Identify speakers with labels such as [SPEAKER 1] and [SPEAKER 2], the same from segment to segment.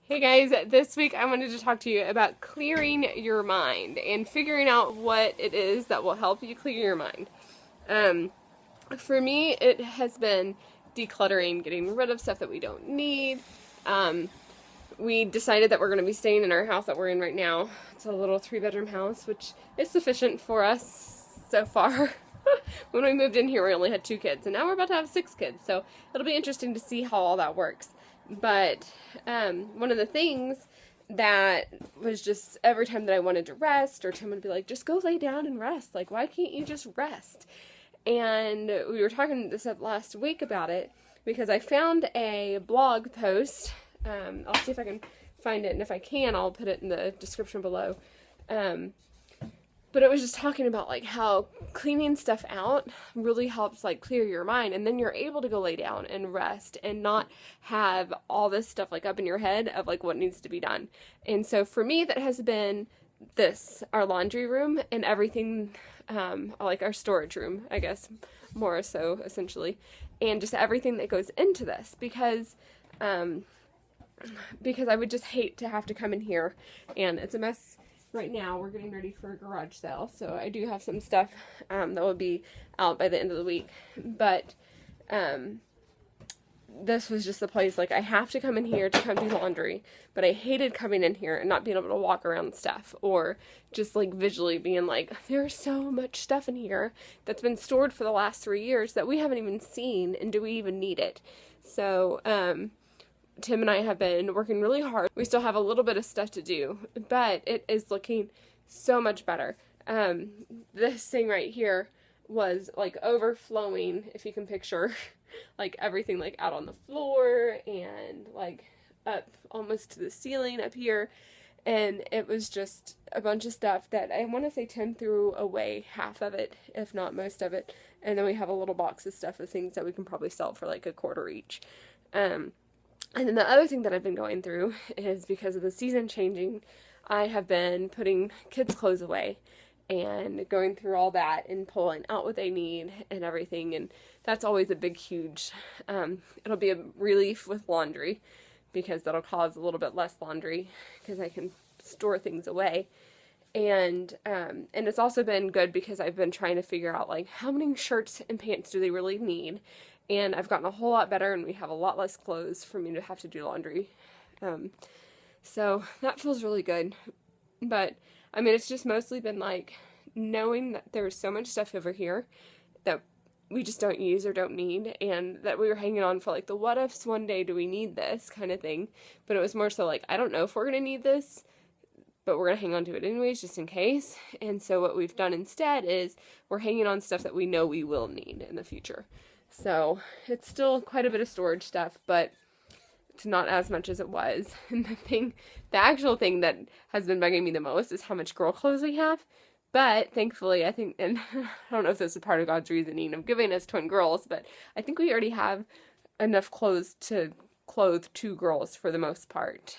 [SPEAKER 1] Hey guys, this week I wanted to talk to you about clearing your mind and figuring out what it is that will help you clear your mind. Um, for me, it has been decluttering, getting rid of stuff that we don't need. Um, we decided that we're going to be staying in our house that we're in right now. It's a little 3-bedroom house, which is sufficient for us so far. When we moved in here, we only had 2 kids, and now we're about to have 6 kids, so it'll be interesting to see how all that works. But one of the things that was just every time that I wanted to rest, or Tim would be like, just go lay down and rest. Like, why can't you just rest? And we were talking this up last week about it because I found a blog post. I'll see if I can find it, and if I can, I'll put it in the description below. But it was just talking about like how cleaning stuff out really helps like clear your mind, and then you're able to go lay down and rest and not have all this stuff like up in your head of like what needs to be done. And so for me, that has been our laundry room and everything, like our storage room, I guess, more so essentially, and just everything that goes into this because I would just hate to have to come in here and it's a mess. Right now we're getting ready for a garage sale, so I do have some stuff that will be out by the end of the week, but this was just the place, like I have to come in here to come do laundry, but I hated coming in here and not being able to walk around stuff, or just like visually being like, there's so much stuff in here that's been stored for the last 3 years that we haven't even seen, and do we even need it? So Tim and I have been working really hard. We still have a little bit of stuff to do, but it is looking so much better. This thing right here was like overflowing, if you can picture, like everything like out on the floor and like up almost to the ceiling up here. And it was just a bunch of stuff that I want to say Tim threw away half of it, if not most of it. And then we have a little box of stuff of things that we can probably sell for like $1 each. And then the other thing that I've been going through is because of the season changing, I have been putting kids' clothes away and going through all that and pulling out what they need and everything. And that's always a big, huge, it'll be a relief with laundry because that'll cause a little bit less laundry because I can store things away. And it's also been good because I've been trying to figure out like how many shirts and pants do they really need. And I've gotten a whole lot better, and we have a lot less clothes for me to have to do laundry. So that feels really good. But, I mean, it's just mostly been like knowing that there's so much stuff over here that we just don't use or don't need, and that we were hanging on for like the what ifs, one day do we need this kind of thing. But it was more so like, I don't know if we're going to need this, but we're going to hang on to it anyways, just in case. And so what we've done instead is we're hanging on stuff that we know we will need in the future. So it's still quite a bit of storage stuff, but it's not as much as it was. And the actual thing that has been bugging me the most is how much girl clothes we have. But thankfully, I think, and I don't know if this is part of God's reasoning of giving us twin girls, but I think we already have enough clothes to clothe 2 girls for the most part.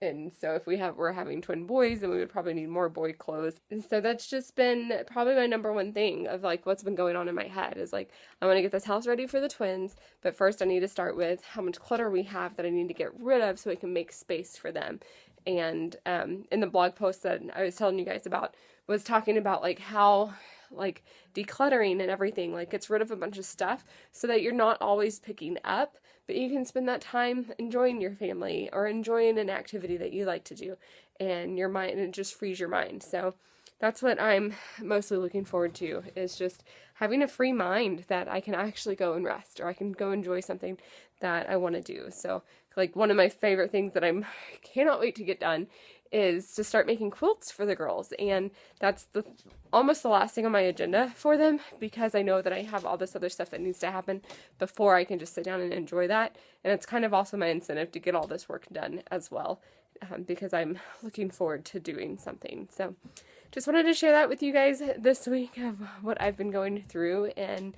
[SPEAKER 1] And so if we're having twin boys, then we would probably need more boy clothes. And so that's just been probably my number one thing of like what's been going on in my head is like, I want to get this house ready for the twins, but first I need to start with how much clutter we have that I need to get rid of so we can make space for them. And in the blog post that I was telling you guys about was talking about like how like decluttering and everything like gets rid of a bunch of stuff so that you're not always picking up, but you can spend that time enjoying your family or enjoying an activity that you like to do, and your mind, and it just frees your mind. So that's what I'm mostly looking forward to, is just having a free mind that I can actually go and rest, or I can go enjoy something that I want to do. So like one of my favorite things that I cannot wait to get done is to start making quilts for the girls, and that's almost the last thing on my agenda for them, because I know that I have all this other stuff that needs to happen before I can just sit down and enjoy that. And it's kind of also my incentive to get all this work done as well, because I'm looking forward to doing something. So just wanted to share that with you guys this week of what I've been going through, and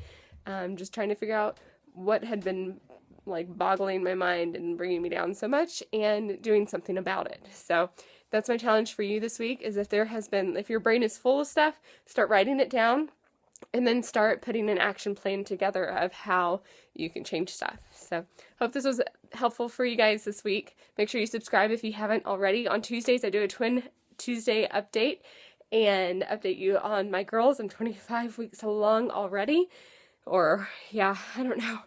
[SPEAKER 1] just trying to figure out what had been like boggling my mind and bringing me down so much, and doing something about it. So that's my challenge for you this week, is if your brain is full of stuff, start writing it down and then start putting an action plan together of how you can change stuff. So hope this was helpful for you guys this week. Make sure you subscribe if you haven't already. On Tuesdays, I do a Twin Tuesday update and update you on my girls. I'm 25 weeks along already. Or, yeah, I don't know.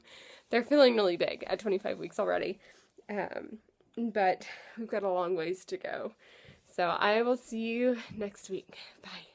[SPEAKER 1] They're feeling really big at 25 weeks already. But we've got a long ways to go. So I will see you next week. Bye.